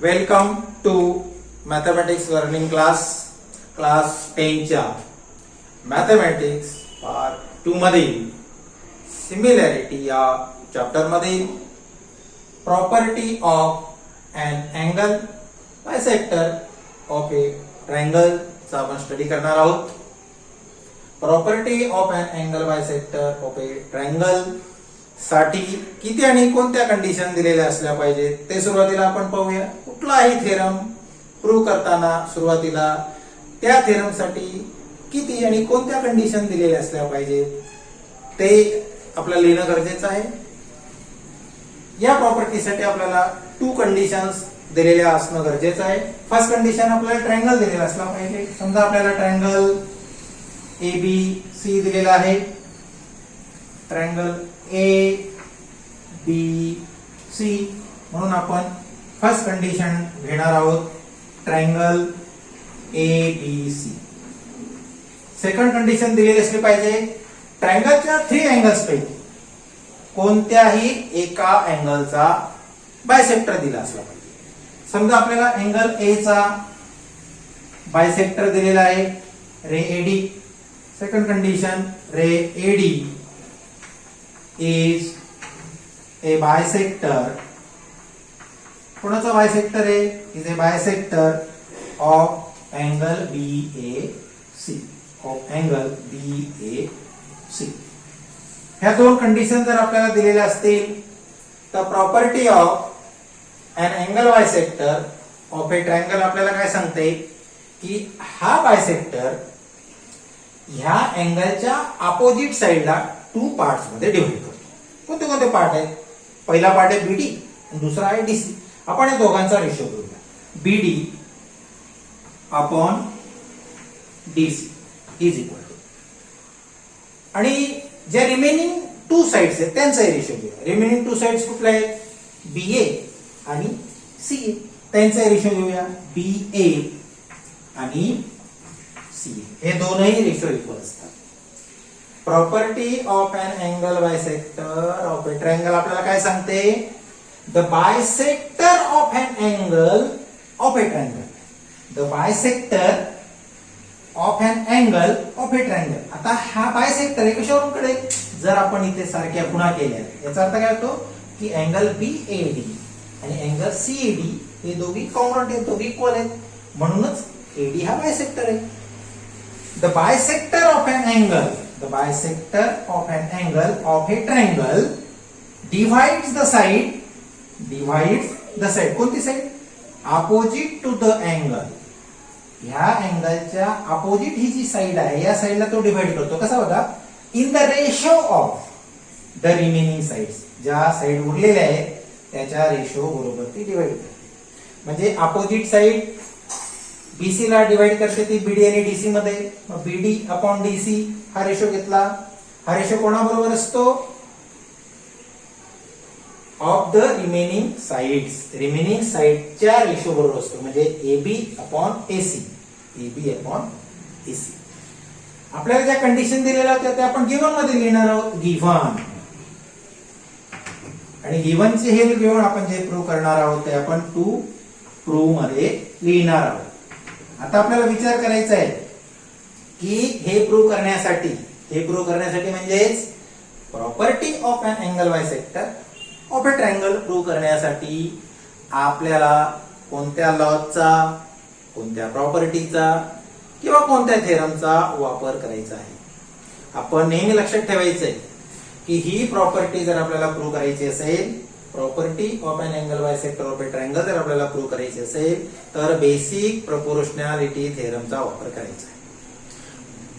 Welcome to mathematics learning class 10 च्या mathematics part 2 मधील similarity या चॅप्टर मधील property of an angle bisector of a triangle चा आपण स्टडी करणार आहोत. Property of an angle bisector of a triangle साठी किती आणि कोणत्या कंडिशन दिलेल्या असल्या पाहिजे ते सुरुवातीला आपण पाहूया. कुठलाही थेरम प्रूव्ह करताना सुरुवातीला त्या थेरम साठी किती आणि कोणत्या कंडिशन दिलेल्या असल्या पाहिजे ते आपल्याला लिहिणं गरजेचं आहे. या प्रॉपर्टीसाठी आपल्याला 2 कंडिशन्स दिलेल्या असणं गरजेचं आहे. फर्स्ट कंडिशन आपल्याला ट्रायंगल दिलेला असला पाहिजे. समजा आपल्याला ट्रायंगल ABC दिलेला आहे. ट्रायंगल ABC म्हणून आपण फर्स्ट कंडिशन घेणार आहोत ट्रायंगल ABC. सेकंड कंडिशन दिलेली असली पाहिजे ट्रायंगलच्या 3 अँगल्स पैकी कोणत्याही एका अँगलचा बायसेक्टर दिला असला पाहिजे. समजा आपल्याला अँगल A चा बायसेक्टर दिलेला आहे रे AD. Second condition ray AD is a bisector. कोणाचा बायसेक्टर आहे? is a bisector of angle BAC. of angle BAC. ह्या 2 कंडिशन जर आपल्याला दिलेल्या असतील तर property of an angle bisector of a triangle आपल्याला काय सांगते की हा बायसेक्टर ह्या अँगलच्या अपोजिट साइडला 2 पार्ट्स मध्ये डिव्हाइड करतो. कोणते कोणते पार्ट आहेत? पहिला पार्ट आहे BD आणि दुसरा आहे DC. आपण या दोघांचा रेशो घेऊया. BD upon DC is equal to आणि जे रिमेनिंग 2 साइड्स आहेत त्यांचा रेशो घेऊया. रिमेनिंग 2 साइड्स कुठले आहेत? BA आणि CA. त्यांचा रेशो घेऊया. BA आणि CA हे दोनही रेशो इक्वल असतात. Property of an angle bisector of a triangle आपल्याला काय सांगते? The bisector of an angle of a triangle. The bisector of an angle of a triangle. आता हा बायसेक्टर आहे कशावरून कळेल? जर आपण इथे सारख्या खुणा केल्या याचा अर्थ काय होतो की अँगल BAD आणि अँगल CAD हे दोघी कॉन्ग्रुएंट आहेत, दोघी इक्वल आहेत, म्हणूनच AD हा बायसेक्टर आहे. The bisector of an angle the bisector of an angle of a triangle divides the side कोणती side? opposite to the angle. ह्या अँगलच्या अपोजिट ही जी साइड आहे या साइडला तो डिवाइड करतो. कसा बघा? In the ratio of the remaining sides. ज्या साइड उरलेल्या आहेत त्याच्या रेशो बरोबर ती डिवाइड करते. म्हणजे अपोजिट साइड BC ला डिवाइड करते ती BD आणि DC मध्ये. मग BD अपॉन DC हा रेशो घेतला. हा रेशो कोणाबरोबर असतो? Of the remaining sides. Remaining साइडच्या रेशो बरोबर असतो. म्हणजे AB upon AC. AB upon AC. आपल्याला ज्या कंडिशन दिलेल्या होत्या त्या आपण गिव्हन मध्ये लिहिणार आहोत. गिव्हन आणि गिव्हनचे हे गिव्हन आपण जे प्रूव्ह करणार आहोत ते आपण टू प्रूव्ह मध्ये लिहिणार आहोत. आता आपल्याला विचार करायचा आहे की हे प्रूव्ह करण्यासाठी म्हणजेच property of an angle bisector of a triangle prove करण्यासाठी आपल्याला कोणत्या लॉचा, कोणत्या प्रॉपर्टीचा किंवा कोणत्या थेरमचा वापर करायचा आहे. आपण नेहमी लक्षात ठेवायचं आहे की ही प्रॉपर्टी जर आपल्याला प्रूव्ह करायची असेल, property of an angle bisector of a triangle जर आपल्याला प्रूव्ह करायची असेल तर बेसिक प्रोपोर्शनॅलिटी थेरमचा वापर करायचा आहे.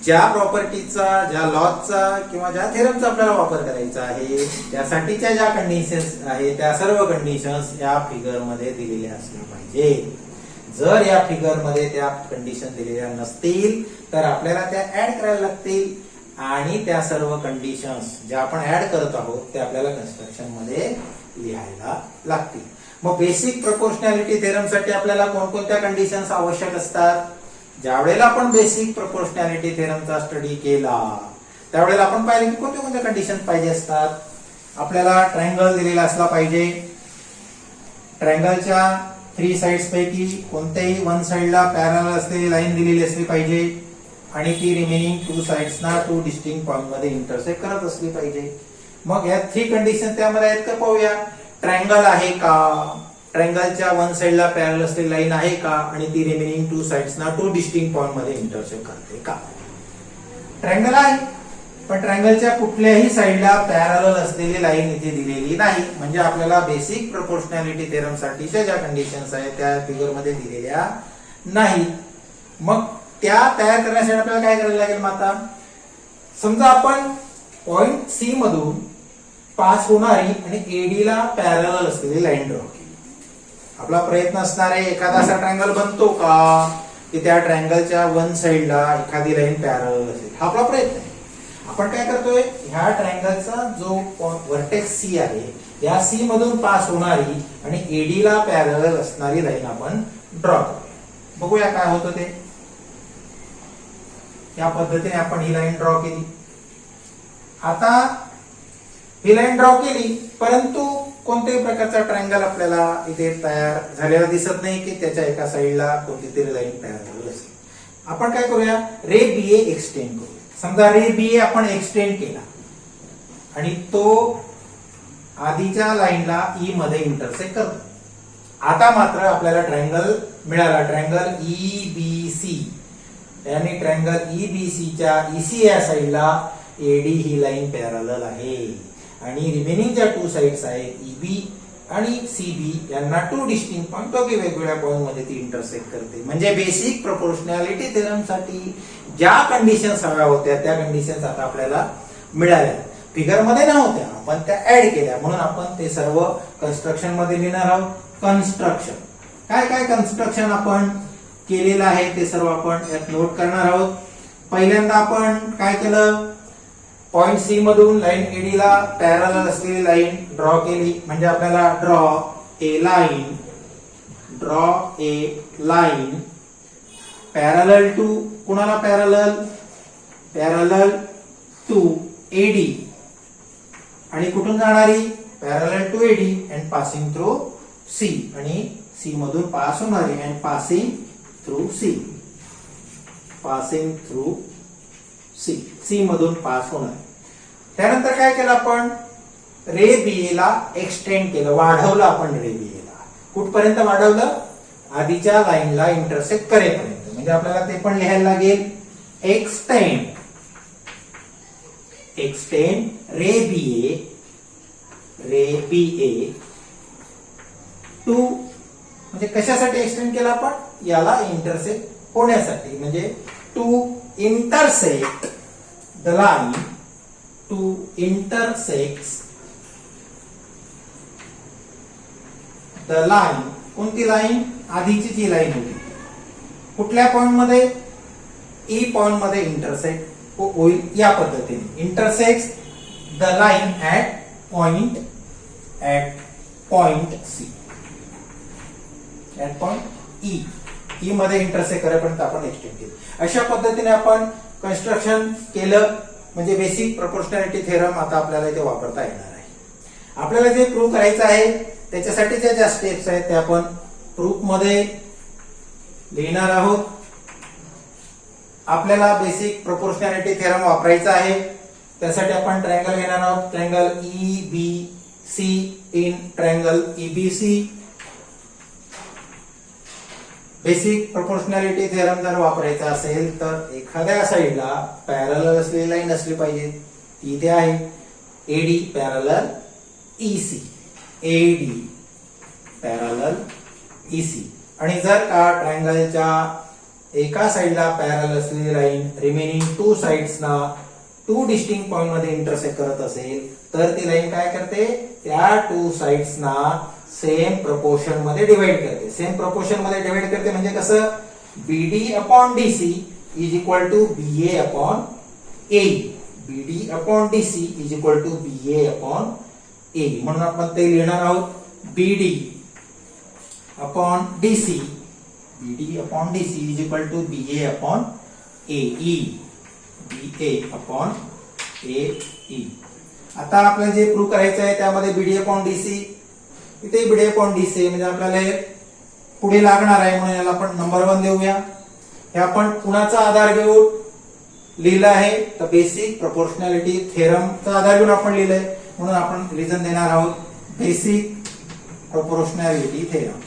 ज्या प्रॉपर्टीचा, ज्या लॉचा किंवा ज्या थेरमचा आपल्याला वापर करायचा आहे त्यासाठीच्या ज्या कंडिशन्स आहेत त्या सर्व कंडिशन्स या फिगर मध्ये दिलेल्या असल्या पाहिजे. जर या फिगर मध्ये त्या कंडिशन दिलेल्या नसतील तर आपल्याला त्या ऍड करायला लागतील आणि त्या सर्व कंडिशन्स ज्या आपण ऍड करत आहोत ते आपल्याला कन्स्ट्रक्शन मध्ये लिहायला लागतील. मग बेसिक प्रोपोर्शनॅलिटी थेरम साठी आपल्याला कोणकोणत्या कंडिशन्स आवश्यक असतात? ज्यावेळेला आपण बेसिक प्रोपोर्शनॅलिटी थेरमचा स्टडी केला त्यावेळेला आपण पाहिले की कोणत्या कोणत्या कंडिशन पाहिजे असतात. आपल्याला ट्रायंगल दिलेला असला पाहिजे. ट्रायंगलच्या 3 साइड्स पैकी कोणत्याही वन साइडला पॅरलल असलेली लाईन दिलेली असली पाहिजे आणि ती रिमेनिंग 2 साइड्सना 2 डिस्टिंक्ट पॉइंट मध्ये इंटरसेक्ट करत असली पाहिजे. मग या 3 कंडिशन त्यामध्ये आहेत का पाहूया. ट्रायंगल आहे का, ट्रायंगलच्या वन साइडला पॅरलल असलेली लाईन आहे का आणि ती रिमेनिंग 2 साइड्सना 2 डिस्टिंक्ट पॉइंट मध्ये इंटरसेक्ट करते का. ट्रायंगल आहे पण ट्रायंगलच्या कुठल्याही साइडला पॅरलल असलेली लाईन इथे दिलेली नाही, म्हणजे आपल्याला बेसिक प्रोपोर्शनॅलिटी थेरम साठीच्या ज्या कंडिशन्स आहेत त्या फिगर मध्ये दिलेल्या नाही. मग त्या तयार करण्यासाठी आपल्याला काय करायला लागेल. आता समजा आपण पॉइंट सी मधून पास होणारी आणि एडी ला पॅरलल असलेली लाईन ड्रॉ केली. आपला प्रयत्न असणार आहे एखादा असा ट्रायंगल बनतो का की त्या ट्रायंगलच्या वन साइडला एखादी लाईन पॅरलल असेल, हा आपला प्रयत्न आहे. आपण काय करतोय, ह्या ट्रायंगलचा जो व्हर्टेक्स सी आहे या सी मधून पास होणारी आणि एडी ला पॅरलल असणारी लाईन आपण ड्रॉ करूया. बघूया काय होतं ते. या पद्धतीने आपण ही लाईन ड्रॉ केली. आता ही लाईन ड्रॉ केली परंतु कोणत्याही प्रकारचा ट्रायंगल आपल्याला इथे तयार झालेला दिसत नाही की त्याच्या एका साइडला कोणती तरी लाईन पॅरलल असेल. आपण काय करूया, रे बी ए एक्सटेंड करूया. समजा रे बी ए आपण एक्सटेंड केला आणि तो आधीच्या लाईनला ई मध्ये इंटरसेक्ट करतो. आता मात्र आपल्याला ट्रायंगल मिळाला, ट्रायंगल ई बी सी. याने ट्रायंगल ई बी सी च्या ईसी या साइडला एडी ही लाईन पॅरलल आहे आणि रिमेनिंग ज्या 2 साइड्स आहेत ईबी आणि सीबी यांना 2 डिस्टिंक्ट पॉइंट दोघे वेगवेगळ्या पॉइंट मध्ये ती इंटरसेक्ट करते. म्हणजे बेसिक प्रोपोर्शनॅलिटी थेरम साठी ज्या कंडिशन्स हव्या होत्या त्या कंडिशन्स आता आपल्याला मिळाल्या. फिगर मध्ये नव्हत्या, आपण त्या ऍड केल्या म्हणून आपण ते सर्व कन्स्ट्रक्शन मध्ये लिहिणार आहोत. कन्स्ट्रक्शन काय काय कन्स्ट्रक्शन आपण केलेलं आहे ते सर्व आपण यात नोट करणार आहोत. पहिल्यांदा आपण काय केलं, पॉइंट सी मधून लाईन एडी ला पॅरलल असलेली लाईन ड्रॉ केली. म्हणजे आपल्याला draw a line parallel to कुणाला पॅरलल टू एडी आणि कुठून जाणारी parallel to AD and passing through C आणि सी मधून पास होणारी अँड पासिंग थ्रू सी मधून पास होणार. त्यानंतर काय केलं आपण, रे बी ए ला एक्सटेंड केलं, वाढवलं आपण रे बी ए ला. कुठपर्यंत वाढवलं, आधीच्या लाईनला इंटरसेक्ट करेपर्यंत. म्हणजे आपल्याला ते पण लिहायला लागेल, extend ray B A to. म्हणजे कशासाठी एक्सटेंड केला आपण, याला इंटरसेक्ट होण्यासाठी. म्हणजे टू intersect the line कोणती लाईन, आधीची जी लाईन होती कुठल्या पॉइंट मध्ये, ई पॉइंट मध्ये इंटरसेक्ट होईल. या पद्धतीने intersect the line at point C, at point E मध्ये इंटरसेक्ट करेपर्यंत आपण एक्सटेंड केली. अशा पद्धतीने आपण कन्स्ट्रक्शन केलं. म्हणजे बेसिक प्रोपोर्शनॅलिटी थेरम आता आपल्याला इथे वापरता येणार आहे. आपल्याला जे प्रूव्ह करायचं आहे त्याच्यासाठीच्या ज्या स्टेप्स आहेत त्या आपण प्रूफ मध्ये लिहिणार आहोत. आपल्याला बेसिक प्रोपोर्शनॅलिटी थेरम वापरायचा आहे. त्यासाठी आपण ट्रायंगल घेणार आहोत, triangle E B C in triangle EBC. Basic proportionality theorem जर वापरायचा असेल तर एखाद्या साइडला पॅरलल असलेली लाईन असली पाहिजे. ती इथे आहे, AD parallel EC, AD parallel EC. आणि जर का ट्रायंगलच्या एका साइडला पॅरलल असलेली लाईन रिमेनिंग 2 साइड्सना 2 डिस्टिंक्ट पॉइंट मध्ये इंटरसेक्ट करत असेल तर ती लाईन काय करते, त्या 2 साइड्सना सेम प्रपोर्शन मध्ये डिवाइड करते. सेम प्रपोर्शन मध्ये डिवाइड करते म्हणजे कसं, BD upon DC is equal to BA upon A. BD upon DC is equal to BA upon A. म्हणून आपण ते लिहिणार आहोत, BD upon DC is equal to BA upon A. BA upon A. आता आपल्याला जे प्रूव्ह करायचं आहे त्यामध्ये बीडी अपॉन डीसी, इथे बीडी अपॉन डीसी म्हणजे आपल्याला पुढे लागणार आहे म्हणून याला आपण नंबर 1 देऊया. हे आपण कुणाचा आधार घेऊन लिहिलं आहे तर बेसिक प्रोपोर्शनॅलिटी थेरमचा आधार घेऊन आपण लिहिलंय म्हणून आपण रिझन देणार आहोत basic proportionality theorem.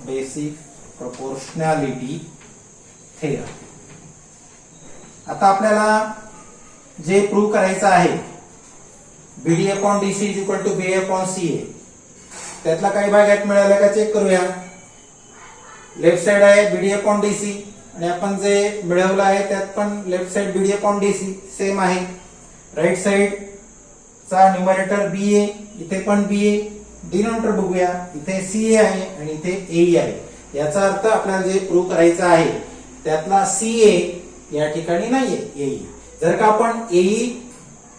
Basic proportionality theorem. आता आपल्याला जे प्रूव्ह करायचं आहे BD upon DC is equal to B upon C A, त्यातला काही भाग यात मिळाला का चेक करूया. लेफ्ट साइड आहे बीडी अपॉन डीसी आणि आपण जे मिळवलं आहे त्यात पण लेफ्ट साइड बीडी अपॉन डीसी सेम आहे. राईट साइड चा न्यूमरेटर बी ए, इथे पण बी ए. डिनॉमिनेटर बघूया, इथे सी ए आहे आणि इथे ए आहे. याचा अर्थ आपल्याला जे प्रूव्ह करायचं आहे त्यातला सी ए या ठिकाणी नाहीये, ए. जर का आपण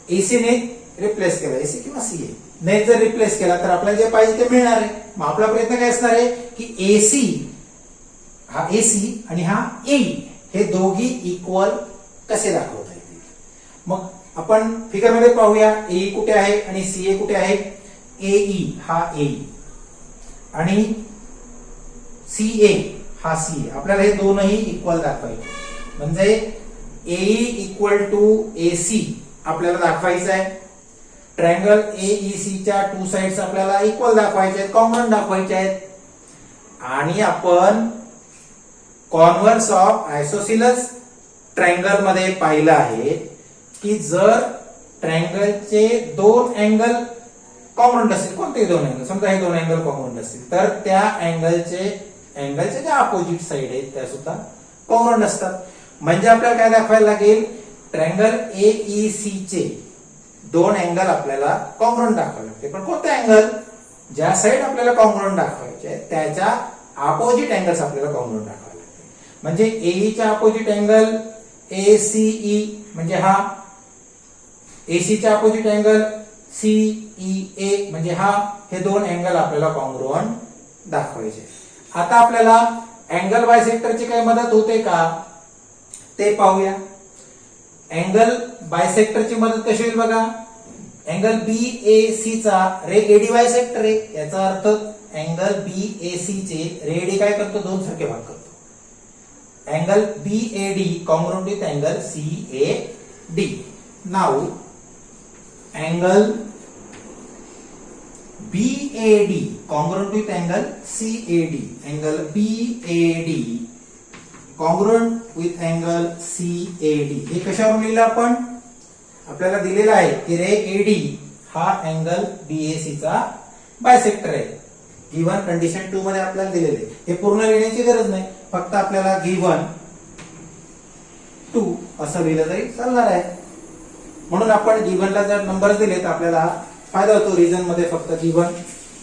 एसी ने रिप्लेस केला, एसी किंवा सी ए ने जर रिप्लेस केला तर आपल्याला जे पाहिजे ते मिळणार आहे. मग आपला प्रयत्न काय असणार आहे की एसी हा एसी आणि हा ए हे दोघी इक्वल कसे दाखवता येतील. मग आपण फिगर मध्ये पाहूया ए कुठे आहे आणि सी ए कुठे आहे. एई हा ए आणि सी ए हा सी ए, आपल्याला हे दोनही इक्वल दाखवायचे. म्हणजे एई इक्वल टू एसी आपल्याला दाखवायचं आहे. ट्रायंगल एईसी च्या टू साइड्स आपल्याला इक्वल दाखवायचे आहेत, कॉमन दाखवायचे आहेत. आणि आपण कॉन्व्हर्स ऑफ आयसोसिलस ट्रायंगल मध्ये पाहिलं आहे की जर ट्रायंगलचे दोन अँगल कॉमन असतील, कोणते दोन अँगल, समजा हे दोन अँगल कॉमन असतील तर त्या अँगलचे जे अपोजिट साइड आहेत त्या सुद्धा कॉमन असतात. म्हणजे आपल्याला काय दाखवायला लागेल, ट्रायंगल एईसी चे दोन अँगल आपल्याला कॉमन दाखवावे लागते. पण कोणते अँगल, ज्या साइड आपल्याला कॉमन दाखवायचे त्याच्या अपोजिट अँगल्स आपल्याला कॉमन दाखवावे लागते. म्हणजे एई च्या अपोजिट अँगल एसीई म्हणजे हा, एसी च्या अपोजिट अँगल सीईए म्हणजे हा, हे दोन अँगल आपल्याला कॉन्ग्रुअंट दाखवायचे. आता आपल्याला अँगल बायसेक्टरची काही मदत होते का ते पाहूया. अँगल बायसेक्टरची मदत कशी होईल बघा. अँगल बीएसी चा रे एडी बायसेक्टर आहे, याचा अर्थ अँगल बीएसी चे रे एडी काय करतो, दोन सारखे भाग करतो. Angle BOD congruent with angle CAD. Now angle BAD congruent with angle CAD. Angle BAD congruent with angle CAD. हे कशावरून लिहिलं आपण, आपल्याला दिलेला आहे की रे AD हा अँगल BAC चा बायसेक्टर आहे. गिवन कंडिशन 2 मध्ये आपल्याला दिलेले. हे पूर्ण लिहिण्याची गरज नाही, फक्त आपल्याला गिवन 2 असं लिहिलं तरी चालणार आहे. म्हणून आपण गिवनला जर नंबर दिले तर आपल्याला फायदा होतो. रिझन मध्ये फक्त गिवन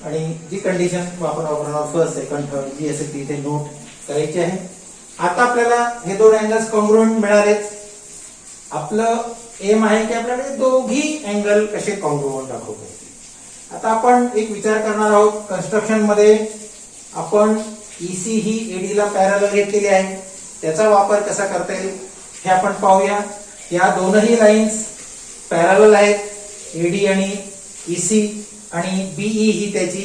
आणि जी कंडिशन आपण वापरणार फर्स्ट सेकंड थर्ड जी असेल ती इथे नोट करायची आहे. आता आपल्याला हे दोन अँगल्स कॉन्ग्रुअंट मिळालेत. आपलं एम आहे की आपल्याला दोघी अँगल कसे कॉन्ग्रुअंट दाखवतो. आता आपण एक विचार करणार आहोत. कन्स्ट्रक्शन मध्ये आपण ईसी ही एडी ला पॅरलल घेतलेली आहे, त्याचा वापर कसा करता येईल हे आपण पाहूया. या दोनही लाईन्स पॅरलल आहेत, एडी आणि ईसी, आणि बीई ही त्याची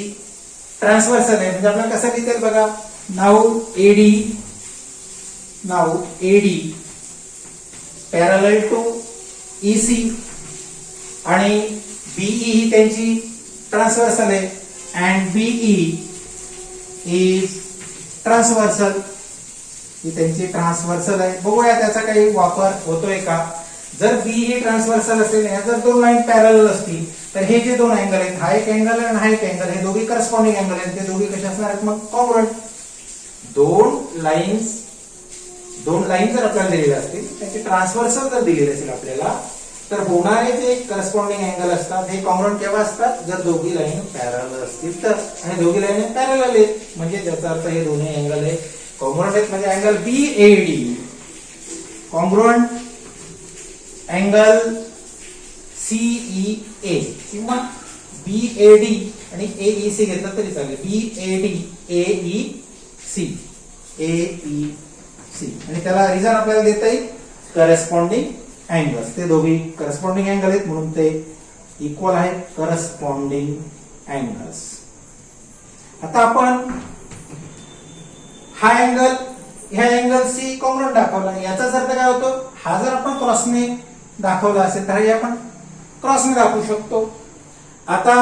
ट्रान्सव्हर्सल आहे. म्हणजे आपल्याला कसं लिहिता येईल बघा. Now AD parallel to EC आणि बीई ही त्यांची ट्रान्सव्हर्सल आहे अँड बीई इज ट्रान्सव्हर्सल, ही त्यांची ट्रान्सव्हर्सल आहे. बघूया त्याचा काही वापर होतोय का. जर बी ही ट्रान्सव्हर्सल असेल, जर दोन लाईन पॅरलल असतील तर हे जे दोन अँगल आहेत, हा एक अँगल आणि हा एक अँगल, हे दोघी करस्पॉन्डिंग अँगल आहेत. ते दोघी कसे असणार आहेत मग कॉन्ग्रुअंट. दोन लाईन जर आपल्याला दिलेल्या असतील त्याचे ट्रान्सव्हर्सल जर दिलेले असेल आपल्याला तर होणारे जे करस्पॉन्डिंग अँगल असतात हे कॉन्ग्रुअंट केव्हा असतात, जर दोघी लाईन पॅरलल असतील तर. आणि दोघी लाईन पॅरलल आहेत म्हणजे त्याचा अर्थ हे दोन्ही अँगल हे कॉन्ग्रुअंट आहेत. म्हणजे angle BOD congruent angle CEA किंवा बीएडी आणि एईसी घेतलं तरी चालेल. बीएडी एईसी आणि त्याला रिझन आपल्याला देता येईल करस्पॉन्डिंग अँगल्स. ते दोघी करस्पॉन्डिंग अँगल आहेत म्हणून ते इक्वल आहेत. Corresponding angles. आता आपण हा अँगल ह्या अँगलशी कॉंग्रुएंट दाखवला, याचाच अर्थ काय होतो, हा जर आपण क्रॉसने दाखवला असेल तर हे आपण क्रॉसने दाखवू शकतो. आता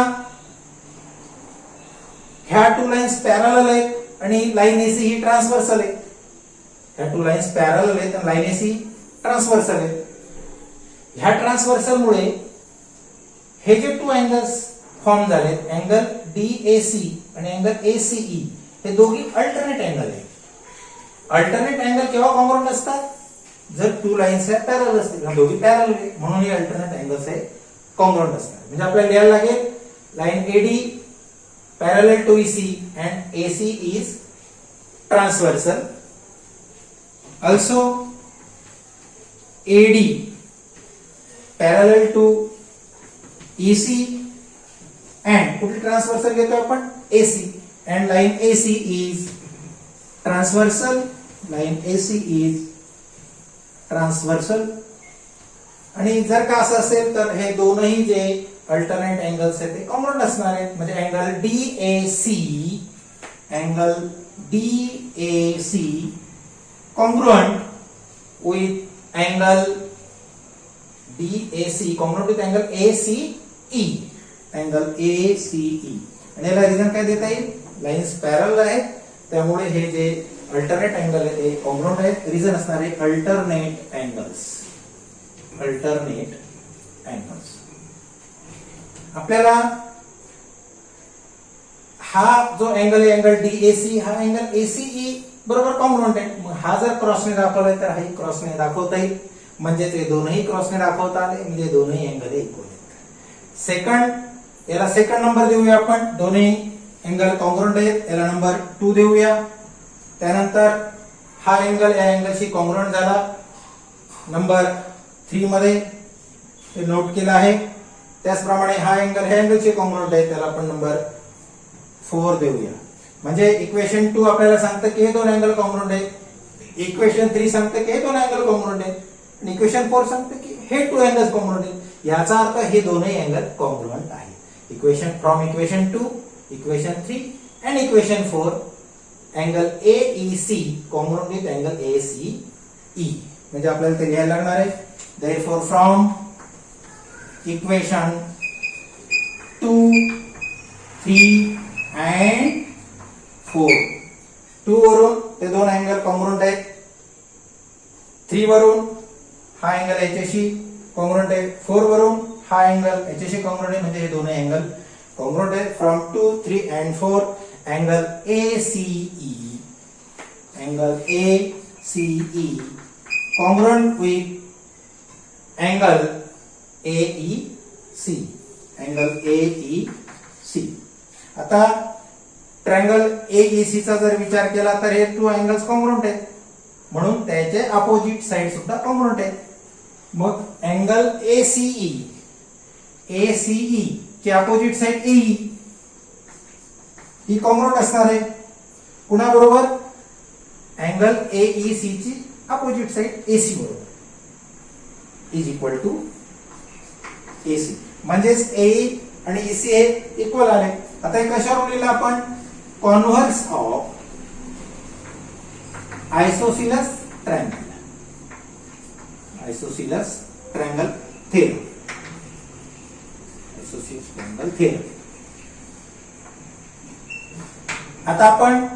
ह्या टू लाईन्स पॅरलल आहेत आणि लाईन एसी ही ट्रान्सव्हर्सल आहे. ह्या टू लाईन्स पॅरलल आहेत आणि लाईन एसी ट्रान्सव्हर्सल आहे. ह्या ट्रान्सव्हर्सल मुळे हे जे टू अँगल्स फॉर्म झालेत, अँगल डीएसी आणि अँगल एसीई, हे दोघी अल्टरनेट अँगल आहेत. अल्टरनेट अँगल केव्हा कॉंग्रुएंट असतात, जर टू लाईन्स ह्या पॅरलल असतील, दोघी पॅरलल आहे म्हणून हे अल्टरनेट अँगल्स आहे कॉंग्रुएंट असतात. म्हणजे आपल्याला लिहायला लागेल line AD parallel to EC and AC is transversal. Also AD parallel to EC and कुठे ट्रान्सव्हर्सल घेतो आपण, AC, and line AC is transversal. line AC is transversal. आणि जर का असं असेल तर हे दोनही जे अल्टरनेट अँगल्स आहेत ते कॉंग्रुएंट असणार आहेत. म्हणजे angle DAC congruent with angle DAC congruent with angle ACE, angle ACE. आणि याला रिझन काय देता येईल, लाईन्स पॅरलल आहेत त्यामुळे हे जे अल्टरनेट अँगल आहेत ते कॉंग्रुएंट आहेत. रिझन असणार आहे अल्टरनेट अँगल्स. आपल्याला हा जो अँगल आहे अँगल डीएसी, हा अँगल एसीई बरोबर कॉंग्रुएंट आहे. मग हा जर क्रॉसने दाखवलाय तर हाही क्रॉसने दाखवता येईल, म्हणजे ते दोनही क्रॉसने दाखवता आले, म्हणजे दोन्ही अँगल इक्वल आहेत. सेकंड, याला सेकंड नंबर देऊया आपण, दोन्ही अँगल कॉंग्रुएंट आहेत, याला नंबर 2 देऊया. त्यानंतर हा अँगल या अँगलशी कॉंग्रुएंट झाला, नंबर 3 मध्ये हे नोट केलं आहे. त्याचप्रमाणे हा अँगल ह्या अँगलचे कॉंग्रुएंट आहे, त्याला आपण नंबर 4 देऊया. म्हणजे इक्वेशन 2 आपल्याला सांगतं की हे दोन अँगल कॉंग्रुएंट आहेत, इक्वेशन 3 सांगतं की हे दोन अँगल कॉंग्रुएंट आहेत, आणि इक्वेशन 4 सांगतं की हे टू अँगल्स कॉंग्रुएंट आहेत. याचा अर्थ हे दोनही अँगल कॉंग्रुएंट आहेत. Equation 2, equation 3 and equation 4, angle AEC congruent with angle ACE. म्हणजे आपल्याला ते लिहायला लागणार आहे. Therefore from equation 2, 3 and 4, 2 वरून ते दोन अँगल कॉंग्रुएंट आहेत, 3 वरून हा अँगल याच्याशी कॉंग्रुएंट आहे, 4 वरून हा अँगल याच्याशी कॉंग्रुएंट आहे, म्हणजे हे दोन्ही अँगल कॉंग्रुएंट आहेत. From 2, 3 and 4 angle ACE, angle ACE congruent with angle AEC, angle AEC. आता ट्रायंगल AEC चा जर विचार केला तर हे टू अँगल्स कॉंग्रुएंट आहेत, म्हणून त्याचे अपोजिट साइड सुद्धा कॉंग्रुएंट आहेत. मग अँगल ACE ची अपोजिट साइड AE ही कॉंग्रुएंट असणार आहे. पुन्हा बरोबर अँगल AEC ची अपोजिट साइड AC बरोबर इज इक्वल टू AC. म्हणजेच AE आणि EC हे इक्वल आले. आता हे कशावर लिहिलं आपण, converse of isosceles triangle, isosceles triangle theorem, isosceles triangle theorem. आता आपण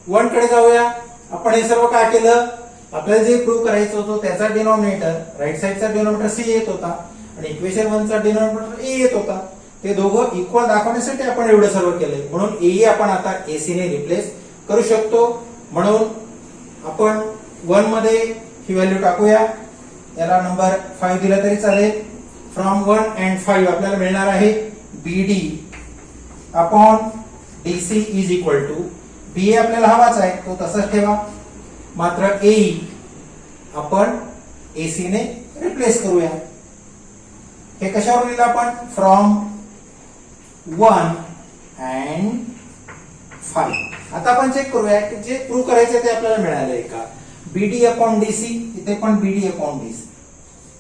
1 कडे जाऊया. आपण हे सर्व काय केलं, आपल्याला जे प्रूव्ह करायचं होतं त्याचा डिनॉमिनेटर राईट साइडचा डिनॉमिनेटर C येत होता आणि इक्वेशन 1 चा डिनॉमिनेटर A येत होता. ते दोघं इक्वल दाखवण्यासाठी आपण एवढं सर्व केलंय. म्हणून AE आपण आता AC ने रिप्लेस करू शकतो. म्हणून आपण 1 मध्ये ही व्हॅल्यू टाकूया, याला नंबर 5 दिला तरी चालेल. फ्रॉम 1 and 5 आपल्याला मिळणार आहे BD upon DC is equal to BA आपल्याला हवाच आहे तो तसाच ठेवा, मात्र AE आपण AC ने रिप्लेस करूया. हे कशावर लिहिलं आपण, फ्रॉम 1 and 5. आता आपण चेक करूया की जे प्रूव्ह करायचे ते आपल्याला मिळालंय का. BD अपॉन DC, इथे पण BD अपॉन DC,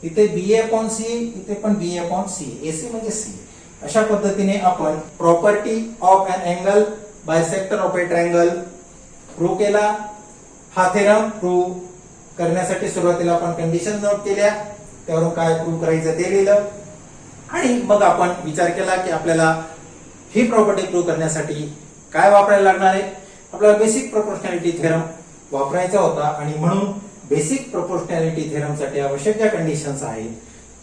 इथे BA अपॉन C, इथे पण BA अपॉन C, AC म्हणजे C. अशा पद्धतीने आपण property of an angle bisector of a triangle prove केला. हा थेरम प्रूव्ह करण्यासाठी सुरुवातीला आपण कंडिशन नोट केल्या, त्यावरून काय प्रूव्ह करायचं ते लिहिलं आणि मग आपण विचार केला की आपल्याला ही प्रॉपर्टी प्रूव्ह करण्यासाठी काय वापरायला लागणार आहे. आपल्याला बेसिक प्रोपोर्शनॅलिटी थेरम वापरायचा होता आणि म्हणून बेसिक प्रोपोर्शनॅलिटी थेरम साठी आवश्यक ज्या कंडिशन्स आहेत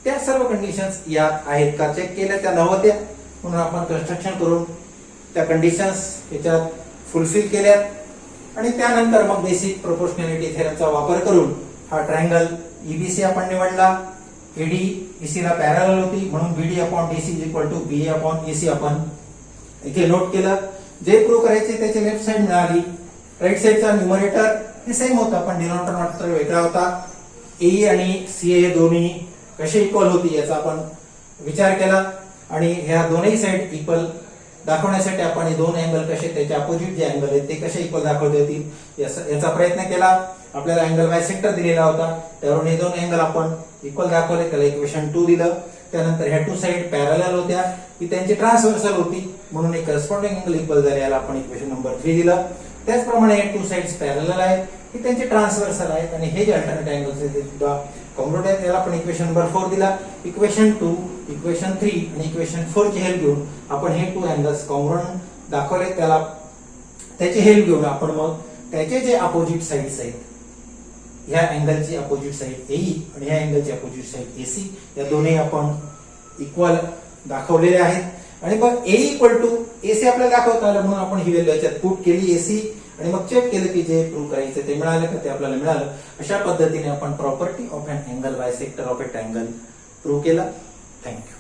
त्या सर्व कंडिशन्स यात आहेत का चेक केल्या, त्या नव्हत्या म्हणून आपण कन्स्ट्रक्शन करून त्या कंडिशन्स याच्यात फुलफिल केल्यात आणि त्यानंतर मग बेसिक प्रोपोर्शनॅलिटी थेरमचा वापर करून हा ट्रायंगल ईबीसी आपण निवडला. एडी ईसी ला पॅरलल होती म्हणून BD upon DC is equal to BA upon AC आपण इथे नोट केलं. जे प्रूव्ह करायचे त्याची लेफ्ट साइड मिळाली. राईट साइडचा न्यूमरेटर हे सेम होता पण डिनॉमिनेटर मात्र वेगळा होता. ए आणि सीए हे दोन्ही कसे इक्वल होती याचा आपण विचार केला आणि ह्या दोन्ही साइड इक्वल दाखवण्यासाठी आपण हे दोन अँगल कसे त्याचे अपोजिट जे अँगल आहेत ते कसे इक्वल दाखवता येतील याचा प्रयत्न केला. आपल्याला अँगल बायसेक्टर दिलेला होता त्यावरून हे दोन अँगल आपण इक्वल दाखवले, त्याला इक्वेशन 2 दिलं. त्यानंतर ह्या टू साइड पॅरलल होत्या की त्यांची ट्रान्सव्हर्सल होती म्हणून एक करस्पॉन्डिंग अँगल इक्वल झाले, याला आपण इक्वेशन नंबर 3 दिलं. त्याचप्रमाणे हे टू साइड्स पॅरलल आहेत की त्यांचे ट्रान्सव्हर्सल आहेत आणि हे जे अल्टरनेट अँगल्स आहेत ते सुद्धा कॉन्ग्रुएंट आहेत, याला आपण इक्वेशन नंबर 4 दिला. इक्वेशन 2, इक्वेशन 3 आणि इक्वेशन 4 ची हेल्प घेऊन आपण हे टू अँगल्स कॉन्ग्रुएंट दाखवले, त्याला त्याची हेल्प घेऊन आपण मग त्याचे जे अपोजिट साइड्स आहेत ह्या अँगलची अपोजिट साइड एई आणि ह्या अँगलची अपोजिट साइड एसी या दोन्ही आपण इक्वल दाखवलेले आहेत आणि मग ए इक्वल टू एसी आपल्याला दाखवता आलं म्हणून आपण ही व्हॅल्यू याच्यात पुट केली एसी आणि मग चेक केलं की जे प्रूव्ह करायचं ते मिळालं का ते आपल्याला मिळालं. अशा पद्धतीने आपण property of an angle bisector of a triangle prove केला. थँक्यू.